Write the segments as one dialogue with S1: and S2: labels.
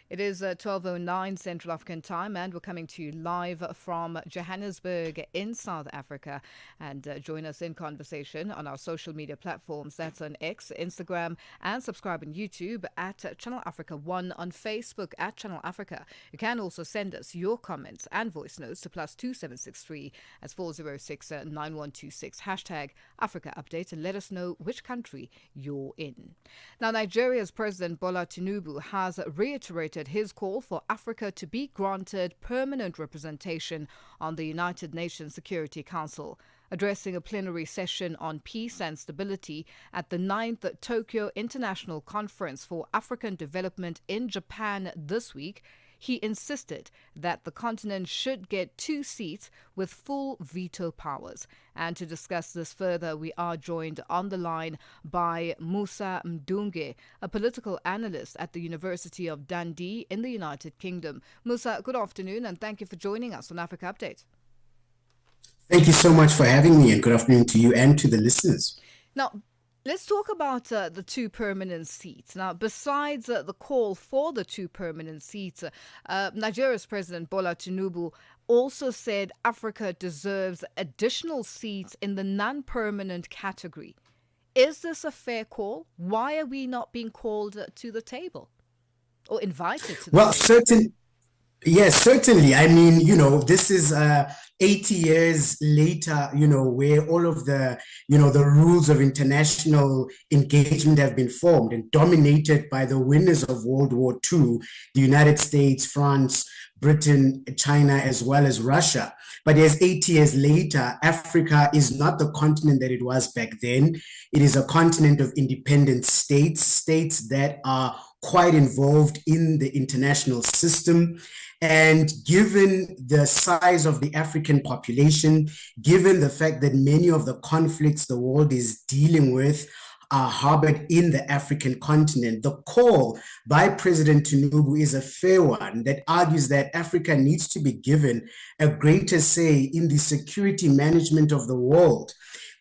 S1: It is 12:09 Central African time, and we're coming to you live from Johannesburg in South Africa. And join us in conversation on our social media platforms. That's on X, Instagram, and subscribe on YouTube at Channel Africa 1, on Facebook at Channel Africa. You can also send us your comments and voice notes to +2763 as 406 9126 hashtag Africa Update, and let us know which country you're in. Now, Nigeria's President Bola Tinubu has reiterated his call for Africa to be granted permanent representation on the United Nations Security Council. Addressing a plenary session on peace and stability at the 9th Tokyo International Conference for African Development in Japan this week, he insisted that the continent should get 2 seats with full veto powers. And to discuss this further, we are joined on the line by Musa Mdunge, a political analyst at the University of Dundee in the United Kingdom. Musa, good afternoon, and thank you for joining us on Africa Update.
S2: Thank you so much for having me, and good afternoon to you and to the listeners.
S1: Now, let's talk about the 2 permanent seats. Now, besides the call for the 2 permanent seats, Nigeria's President Bola Tinubu also said Africa deserves additional seats in the non-permanent category. Is this a fair call? Why are we not being called to the table or invited to the table?
S2: Yes, certainly. I mean, this is 80 years later, where all of the rules of international engagement have been formed and dominated by the winners of World War II, the United States, France, Britain, China, as well as Russia. But as 80 years later, Africa is not the continent that it was back then. It is a continent of independent states that are quite involved in the international system. And given the size of the African population, given the fact that many of the conflicts the world is dealing with are harbored in the African continent, the call by President Tinubu is a fair one that argues that Africa needs to be given a greater say in the security management of the world.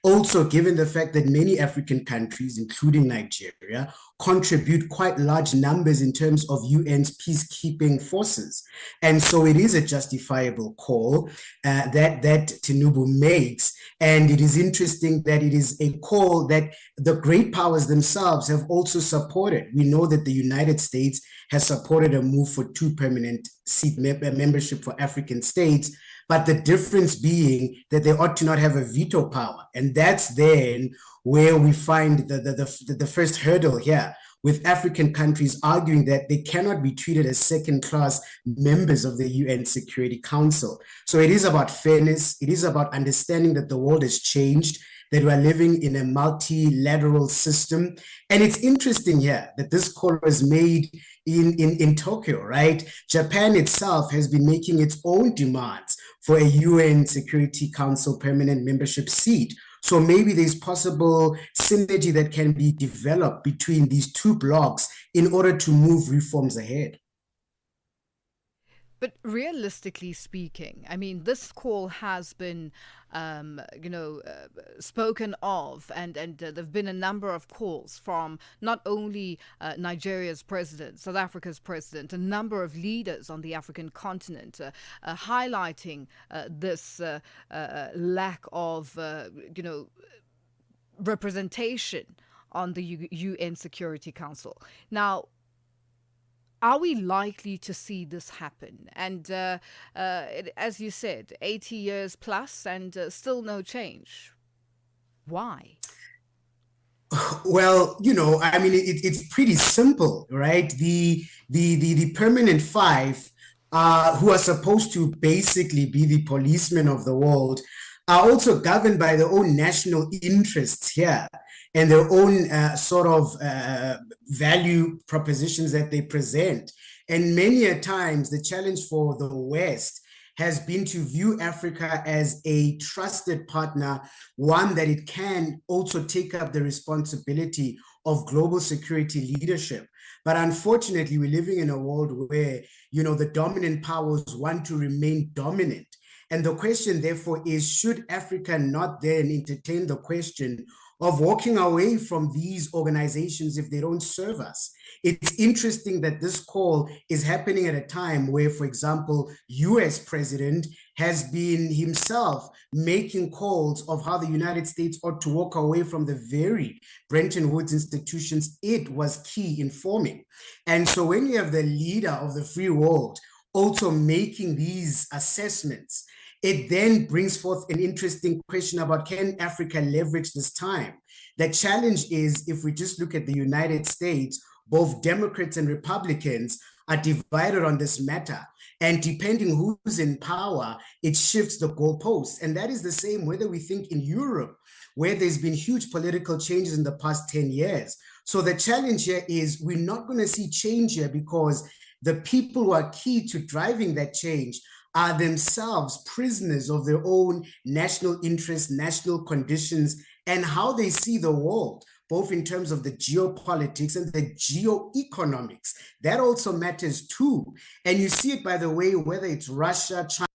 S2: Also, given the fact that many African countries, including Nigeria, contribute quite large numbers in terms of UN's peacekeeping forces. And so it is a justifiable call that Tinubu makes. And it is interesting that it is a call that the great powers themselves have also supported. We know that the United States has supported a move for 2 permanent seat membership for African states, but the difference being that they ought to not have a veto power. And that's then where we find the first hurdle here, with African countries arguing that they cannot be treated as second-class members of the UN Security Council. So it is about fairness. It is about understanding that the world has changed, that we are living in a multilateral system. And it's interesting here that this call was made in Tokyo, right? Japan itself has been making its own demands for a UN Security Council permanent membership seat. So maybe there's possible synergy that can be developed between these 2 blocks in order to move reforms ahead.
S1: But realistically speaking, I mean, this call has been, spoken of, and there have been a number of calls from not only Nigeria's president, South Africa's president, a number of leaders on the African continent highlighting this lack of, representation on the UN Security Council. Now, are we likely to see this happen? And as you said, 80 years plus and still no change. Why?
S2: Well, I mean, it's pretty simple, right? The permanent 5 who are supposed to basically be the policemen of the world are also governed by their own national interests here and their own value propositions that they present. And many a times the challenge for the West has been to view Africa as a trusted partner, one that it can also take up the responsibility of global security leadership. But unfortunately, we're living in a world where, the dominant powers want to remain dominant. And the question, therefore, is, should Africa not then entertain the question of walking away from these organizations if they don't serve us. It's interesting that this call is happening at a time where, for example, US President has been himself making calls of how the United States ought to walk away from the very Bretton Woods institutions it was key in forming. And so when you have the leader of the free world also making these assessments, it then brings forth an interesting question about, can Africa leverage this time? The challenge is, if we just look at the United States, both Democrats and Republicans are divided on this matter. And depending who's in power, it shifts the goalposts. And that is the same whether we think in Europe, where there's been huge political changes in the past 10 years. So the challenge here is we're not going to see change here because the people who are key to driving that change are themselves prisoners of their own national interests, national conditions, and how they see the world, both in terms of the geopolitics and the geoeconomics. That also matters too. And you see it, by the way, whether it's Russia, China.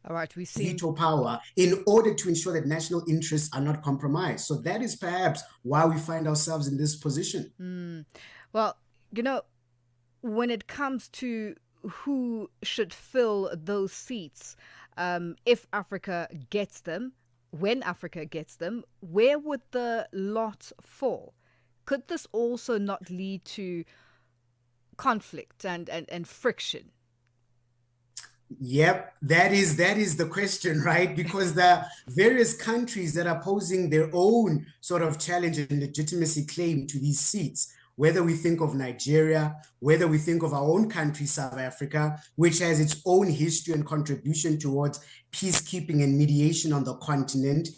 S1: All right, we see
S2: veto power in order to ensure that national interests are not compromised. So that is perhaps why we find ourselves in this position.
S1: Well, when it comes to who should fill those seats, if Africa gets them, when Africa gets them, where would the lot fall? Could this also not lead to conflict and friction?
S2: Yep, that is the question, right? Because the various countries that are posing their own sort of challenge and legitimacy claim to these seats, whether we think of Nigeria, whether we think of our own country, South Africa, which has its own history and contribution towards peacekeeping and mediation on the continent,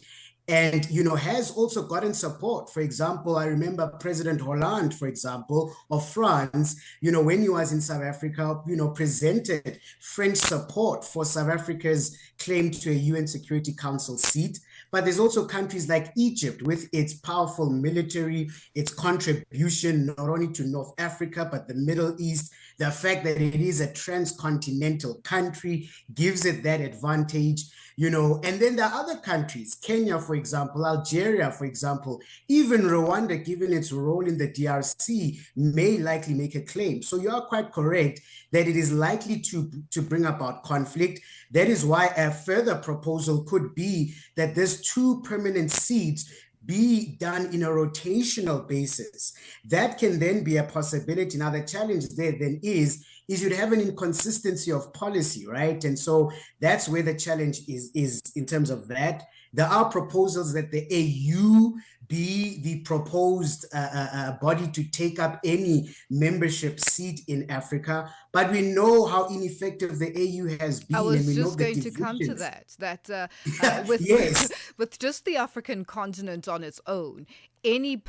S2: and, has also gotten support. For example, I remember President Hollande, for example, of France, when he was in South Africa, presented French support for South Africa's claim to a UN Security Council seat. But there's also countries like Egypt with its powerful military, its contribution not only to North Africa, but the Middle East. The fact that it is a transcontinental country gives it that advantage, and then there are other countries, Kenya, for example, Algeria, for example, even Rwanda, given its role in the DRC, may likely make a claim. So you are quite correct that it is likely to bring about conflict. That is why a further proposal could be that there's 2 permanent seats be done in a rotational basis. That can then be a possibility. Now, the challenge there then is you'd have an inconsistency of policy, right? And so that's where the challenge is in terms of that. There are proposals that the AU be the proposed body to take up any membership seat in Africa. But we know how ineffective the AU has been.
S1: I was
S2: and we
S1: just
S2: know
S1: going to come to that. With,
S2: yes.
S1: with just the African continent on its own, any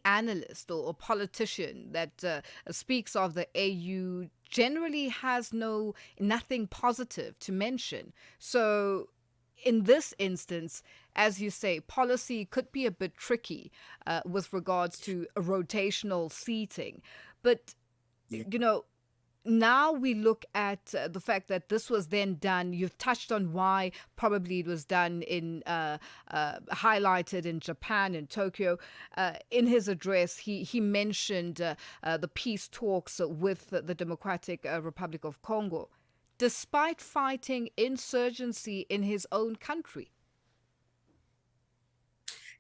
S1: analyst or politician that speaks of the AU generally has nothing positive to mention. So in this instance, as you say, policy could be a bit tricky with regards to rotational seating. But, now we look at the fact that this was then done. You've touched on why probably it was done highlighted in Japan, in Tokyo. In his address, he mentioned the peace talks with the Democratic Republic of Congo, despite fighting insurgency in his own country.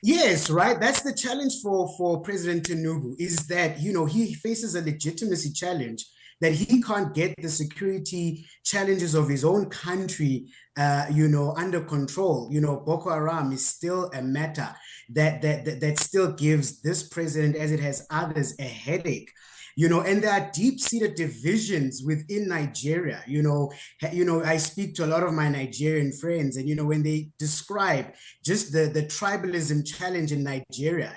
S2: Yes, right. That's the challenge for President Tinubu, is that, he faces a legitimacy challenge that he can't get the security challenges of his own country, under control. Boko Haram is still a matter that still gives this president, as it has others, a headache. And there are deep-seated divisions within Nigeria. I speak to a lot of my Nigerian friends, and when they describe just the tribalism challenge in Nigeria,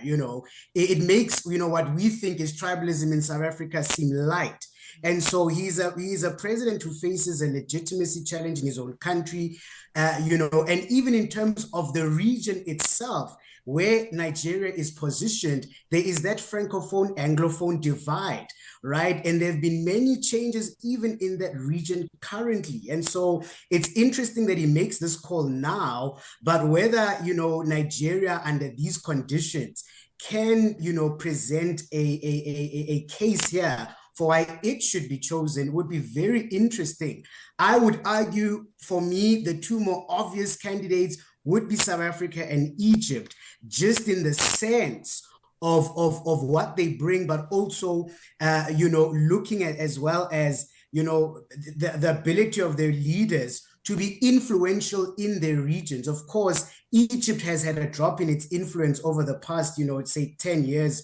S2: it makes what we think is tribalism in South Africa seem light. And so he's a president who faces a legitimacy challenge in his own country, and even in terms of the region itself, where Nigeria is positioned, there is that Francophone Anglophone divide, right? And there have been many changes even in that region currently. And so it's interesting that he makes this call now, but whether, Nigeria under these conditions can, present a case here for why it should be chosen would be very interesting. I would argue, for me, the two more obvious candidates would be South Africa and Egypt, just in the sense of what they bring, but also, looking at, as well as, the ability of their leaders to be influential in their regions. Of course, Egypt has had a drop in its influence over the past, say 10 years,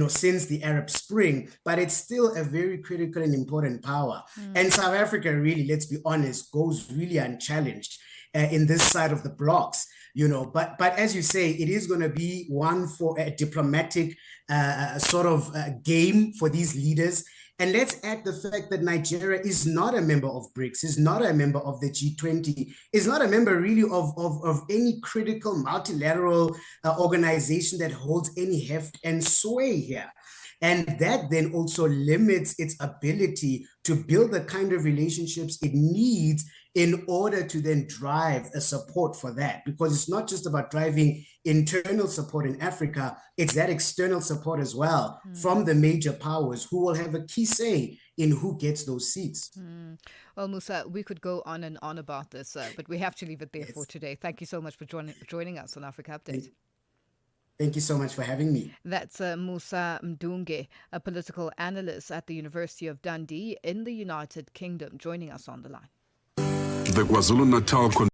S2: since the Arab Spring, but it's still a very critical and important power. And South Africa, really, let's be honest, goes really unchallenged in this side of the blocks. But as you say, it is going to be one for a diplomatic game for these leaders. And let's add the fact that Nigeria is not a member of BRICS, is not a member of the G20, is not a member really of any critical multilateral organization that holds any heft and sway here. And that then also limits its ability to build the kind of relationships it needs in order to then drive a support for that. Because it's not just about driving internal support in Africa, it's that external support as well from the major powers who will have a key say in who gets those seats.
S1: Well, Musa, we could go on and on about this, but we have to leave it there for today. Thank you so much for joining us on Africa Update.
S2: Thank you so much for having me.
S1: That's Musa Mdunge, a political analyst at the University of Dundee in the United Kingdom, joining us on the line.
S3: The KwaZulu-Natal